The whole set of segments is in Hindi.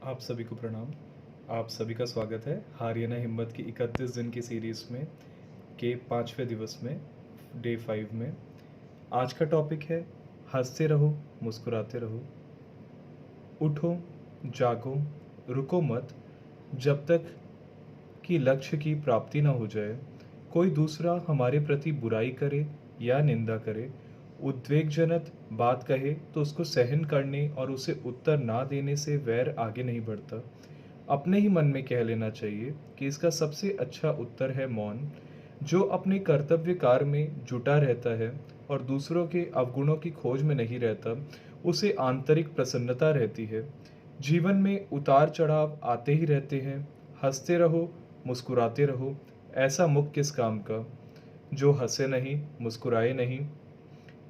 आप सभी को प्रणाम। आप सभी का स्वागत है हार या ना हिम्मत की 31 दिन की सीरीज़ में के 5वें दिवस में, डे 5 में। आज का टॉपिक है हंसते रहो, मुस्कुराते रहो। उठो, जागो, रुको मत जब तक कि लक्ष्य की प्राप्ति ना हो जाए। कोई दूसरा हमारे प्रति बुराई करे या निंदा करे, उद्वेगजनक बात कहे तो उसको सहन करने और उसे उत्तर ना देने से वैर आगे नहीं बढ़ता। अपने ही मन में कह लेना चाहिए कि इसका सबसे अच्छा उत्तर है मौन। जो अपने कर्तव्य कार्य में जुटा रहता है और दूसरों के अवगुणों की खोज में नहीं रहता, उसे आंतरिक प्रसन्नता रहती है। जीवन में उतार चढ़ाव आते ही रहते हैं। हंसते रहो, मुस्कुराते रहो। ऐसा मुख किस काम का जो हंसे नहीं, मुस्कुराए नहीं।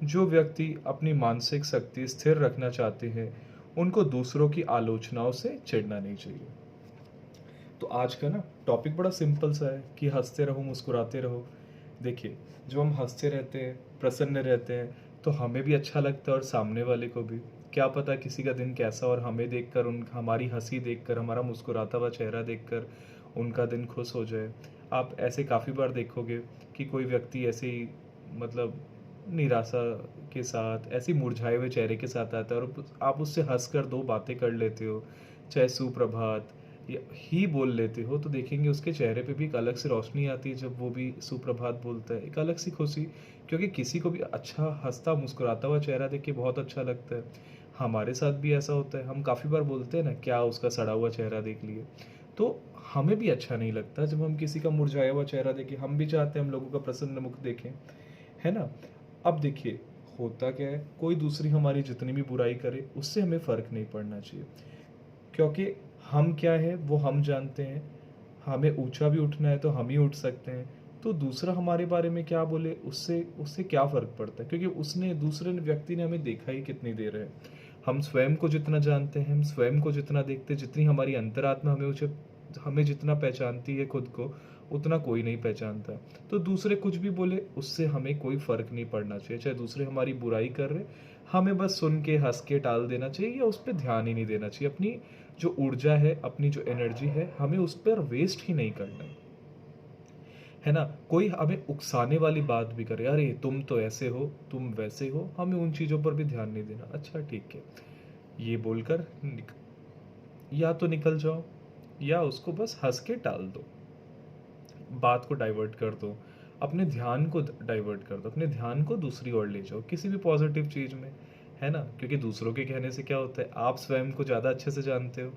जो व्यक्ति अपनी मानसिक शक्ति स्थिर रखना चाहते हैं, उनको दूसरों की आलोचनाओं से चिढ़ना नहीं चाहिए। तो आज का ना टॉपिक बड़ा सिंपल सा है कि हंसते रहो, मुस्कुराते रहो। देखिए, जब हम हंसते रहते हैं, प्रसन्न रहते हैं, तो हमें भी अच्छा लगता है और सामने वाले को भी। क्या पता किसी का दिन कैसा, और हमें देखकर, उन हमारी हंसी देखकर, हमारा मुस्कुराता हुआ चेहरा देखकर उनका दिन खुश हो जाए। आप ऐसे काफ़ी बार देखोगे कि कोई व्यक्ति ऐसे ही, मतलब निराशा के साथ, ऐसे ही मुरझाए हुए चेहरे के साथ आता है और आप उससे हंसकर दो बातें कर लेते हो, चाहे सुप्रभात ही बोल लेते हो, तो देखेंगे उसके चेहरे पे भी एक अलग सी रोशनी आती है जब वो भी सुप्रभात बोलता है। एक अलग सी खुशी, क्योंकि किसी को भी अच्छा हंसता मुस्कुराता हुआ चेहरा देख के बहुत अच्छा लगता है। हमारे साथ भी ऐसा होता है, हम काफ़ी बार बोलते हैं ना, क्या उसका सड़ा हुआ चेहरा देख लिए। तो हमें भी अच्छा नहीं लगता जब हम किसी का मुरझाया हुआ चेहरा देखें। हम भी चाहते हैं हम लोगों का प्रसन्न मुख देखें, है ना। अब देखिए, होता क्या है, कोई दूसरी हमारी जितनी भी बुराई करे उससे हमें फ़र्क नहीं पड़ना चाहिए, क्योंकि हम क्या है वो हम जानते हैं। हमें ऊंचा भी उठना है तो हम ही उठ सकते हैं। तो दूसरा हमारे बारे में क्या बोले, उससे उससे क्या फ़र्क पड़ता है, क्योंकि उसने, दूसरे व्यक्ति ने हमें देखा ही कितनी देर है। हम स्वयं को जितना जानते हैं, हम स्वयं को जितना देखते हैं, जितनी हमारी अंतरात्मा हमें उसे, हमें जितना पहचानती है खुद को, उतना कोई नहीं पहचानता। तो दूसरे कुछ भी बोले उससे हमें कोई फ़र्क नहीं पड़ना चाहिए। चाहे दूसरे हमारी बुराई कर रहे, हमें बस सुन के हंस के टाल देना चाहिए या उस पर ध्यान ही नहीं देना चाहिए। अपनी जो ऊर्जा है, अपनी जो एनर्जी है, हमें उस पर वेस्ट ही नहीं करना है ना। कोई हमें उकसाने वाली बात भी करे, अरे तुम तो ऐसे हो, तुम वैसे हो, हमें उन चीज़ों पर भी ध्यान नहीं देना। अच्छा ठीक है, ये बोलकर या तो निकल जाओ, या उसको बस हंस के टाल दो, बात को डाइवर्ट कर दो, अपने ध्यान को डाइवर्ट कर दो, अपने ध्यान को दूसरी ओर ले जाओ किसी भी पॉजिटिव चीज़ में, है ना। क्योंकि दूसरों के कहने से क्या होता है, आप स्वयं को ज़्यादा अच्छे से जानते हो,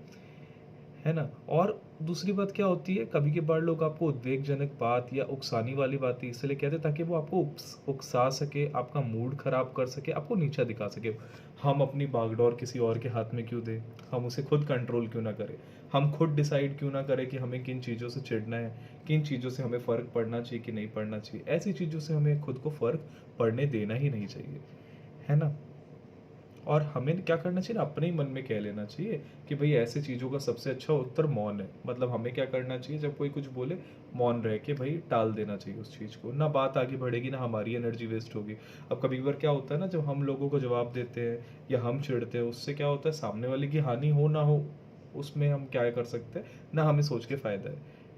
है ना। और दूसरी बात क्या होती है, कभी कभार लोग आपको उद्वेगजनक बात या उकसाने वाली बात इसलिए कहते हैं ताकि वो आपको उकसा सके, आपका मूड खराब कर सके, आपको नीचा दिखा सके। हम अपनी बागडोर किसी और के हाथ में क्यों दें, हम उसे खुद कंट्रोल क्यों ना करें। हम खुद डिसाइड क्यों ना करें कि हमें किन चीज़ों से चिढ़ना है, किन चीज़ों से हमें फ़र्क पड़ना चाहिए कि नहीं पड़ना चाहिए। ऐसी चीज़ों से हमें खुद को फ़र्क पड़ने देना ही नहीं चाहिए, है ना। और हमें क्या करना चाहिए ना, अपने ही मन में कह लेना चाहिए कि भाई ऐसी चीज़ों का सबसे अच्छा उत्तर मौन है। मतलब हमें क्या करना चाहिए, जब कोई कुछ बोले, मौन रह के भाई टाल देना चाहिए उस चीज़ को। ना बात आगे बढ़ेगी, ना हमारी एनर्जी वेस्ट होगी। अब कभी कभार क्या होता है ना, जब हम लोगों को जवाब देते हैं या हम चिढ़ते हैं, उससे क्या होता है, सामने वाले की हानि हो ना हो, उसमें हम क्या कर सकते हैं ना, हमें सोच के फ़ायदा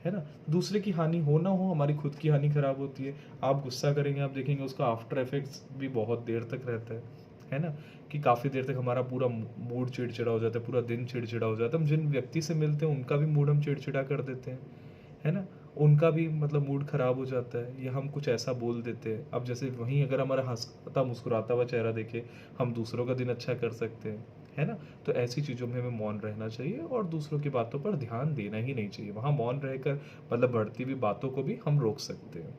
है ना। दूसरे की हानि हो ना हो, हमारी खुद की हानि खराब होती है। आप गुस्सा करेंगे, आप देखेंगे उसका आफ्टर इफेक्ट्स भी बहुत देर तक रहता है ना। कि काफ़ी देर तक हमारा पूरा मूड चिड़चिड़ा हो जाता है, पूरा दिन चिड़चिड़ा हो जाता है। हम जिन व्यक्ति से मिलते हैं उनका भी मूड हम चिड़चिड़ा कर देते हैं, है ना। उनका भी मतलब मूड खराब हो जाता है, या हम कुछ ऐसा बोल देते हैं। अब जैसे वहीं अगर हमारा हंसता मुस्कुराता हुआ चेहरा देखे, हम दूसरों का दिन अच्छा कर सकते हैं, है ना। तो ऐसी चीज़ों में हमें मौन रहना चाहिए और दूसरों की बातों पर ध्यान देना ही नहीं चाहिए। वहाँ मौन रहकर मतलब बढ़ती हुई बातों को भी हम रोक सकते हैं।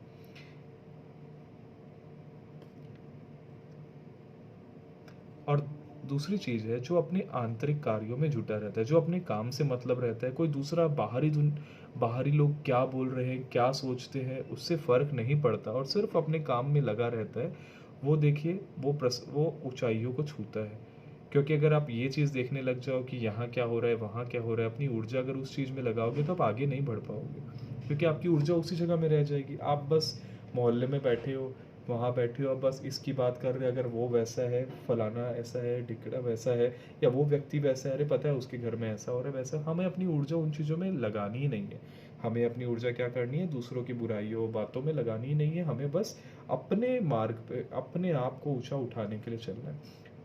और दूसरी चीज़ है, जो अपने आंतरिक कार्यों में जुटा रहता है, जो अपने काम से मतलब रहता है, कोई दूसरा बाहरी लोग क्या बोल रहे हैं, क्या सोचते हैं, उससे फ़र्क नहीं पड़ता और सिर्फ अपने काम में लगा रहता है। वो देखिए, वो ऊंचाइयों को छूता है। क्योंकि अगर आप ये चीज़ देखने लग जाओ कि यहाँ क्या हो रहा है, वहाँ क्या हो रहा है, अपनी ऊर्जा अगर उस चीज़ में लगाओगे तो आप आगे नहीं बढ़ पाओगे, क्योंकि आपकी ऊर्जा उसी जगह में रह जाएगी। आप बस मोहल्ले में बैठे हो, वहाँ बैठे हो अब बस इसकी बात कर रहे हैं, अगर वो वैसा है, फलाना ऐसा है, ढिकड़ा वैसा है, या वो व्यक्ति वैसा है, अरे पता है उसके घर में ऐसा हो रहा है वैसा, हमें अपनी ऊर्जा उन चीज़ों में लगानी ही नहीं है। हमें अपनी ऊर्जा क्या करनी है, दूसरों की बुराइयों बातों में लगानी ही नहीं है। हमें बस अपने मार्ग पे अपने आप को ऊंचा उठाने के लिए चलना है।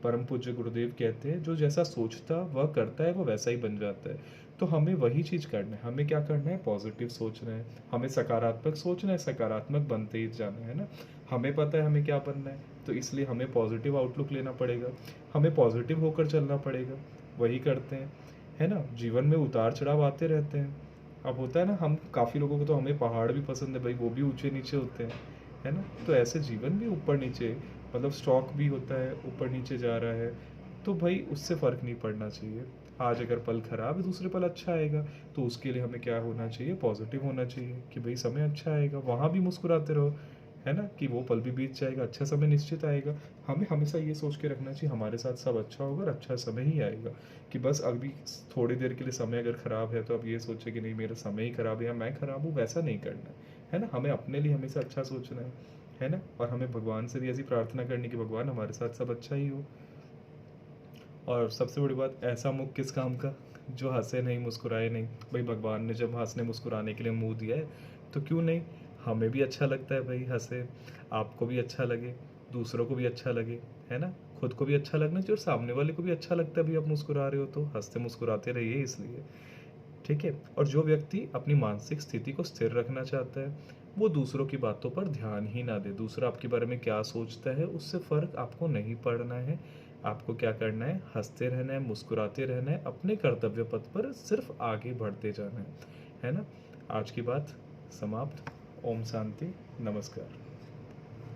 परम पूज्य गुरुदेव कहते हैं, जो जैसा सोचता वह करता है, वो वैसा ही बन जाता है। तो हमें वही चीज़ करना है। हमें क्या करना है, पॉजिटिव सोचना है, हमें सकारात्मक सोचना है, सकारात्मक बनते ही जाना है ना। हमें पता है हमें क्या बनना है, तो इसलिए हमें पॉजिटिव आउटलुक लेना पड़ेगा, हमें पॉजिटिव होकर चलना पड़ेगा। वही करते हैं, है ना। जीवन में उतार चढ़ाव आते रहते हैं। अब होता है ना, हम काफ़ी लोगों को तो हमें पहाड़ भी पसंद है भाई, वो भी ऊंचे नीचे होते हैं, है ना। तो ऐसे जीवन भी ऊपर नीचे, मतलब स्टॉक भी होता है, ऊपर नीचे जा रहा है, तो भाई उससे फ़र्क नहीं पड़ना चाहिए। आज अगर पल खराब है, दूसरे पल अच्छा आएगा, तो उसके लिए हमें क्या होना चाहिए, पॉजिटिव होना चाहिए कि भाई समय अच्छा आएगा, वहाँ भी मुस्कुराते रहो, है ना, कि वो पल भी बीत जाएगा, अच्छा समय निश्चित आएगा। हमें हमेशा ये सोच के रखना चाहिए हमारे साथ सब अच्छा होगा और अच्छा समय ही आएगा। कि बस अभी थोड़ी देर के लिए समय अगर ख़राब है, तो अब ये सोचे कि नहीं मेरा समय ही ख़राब है या मैं ख़राब हूँ, वैसा नहीं करना है ना। हमें अपने लिए हमेशा अच्छा सोचना है ना। और हमें भगवान से भी ऐसी प्रार्थना करनी कि भगवान हमारे साथ सब अच्छा ही हो। और सबसे बड़ी बात, ऐसा मुख किस काम का जो हंसे नहीं मुस्कुराए नहीं। भाई भगवान ने जब हंसने मुस्कुराने के लिए मुंह दिया है, तो क्यों नहीं। हमें भी अच्छा लगता है भाई हंसे, आपको भी अच्छा लगे, दूसरों को भी अच्छा लगे, है ना। खुद को भी अच्छा लगना चाहिए और सामने वाले को भी अच्छा लगता है भाई आप मुस्कुरा रहे हो, तो हंसते मुस्कुराते रहिए इसलिए। ठीक है। और जो व्यक्ति अपनी मानसिक स्थिति को स्थिर रखना चाहता है, वो दूसरों की बातों पर ध्यान ही ना दे। दूसरा आपके बारे में क्या सोचता है, उससे फ़र्क आपको नहीं पड़ना है। आपको क्या करना है, हंसते रहना है, मुस्कुराते रहना है, अपने कर्तव्य पथ पर सिर्फ आगे बढ़ते जाना है ना। आज की बात समाप्त। ओम शांति। नमस्कार।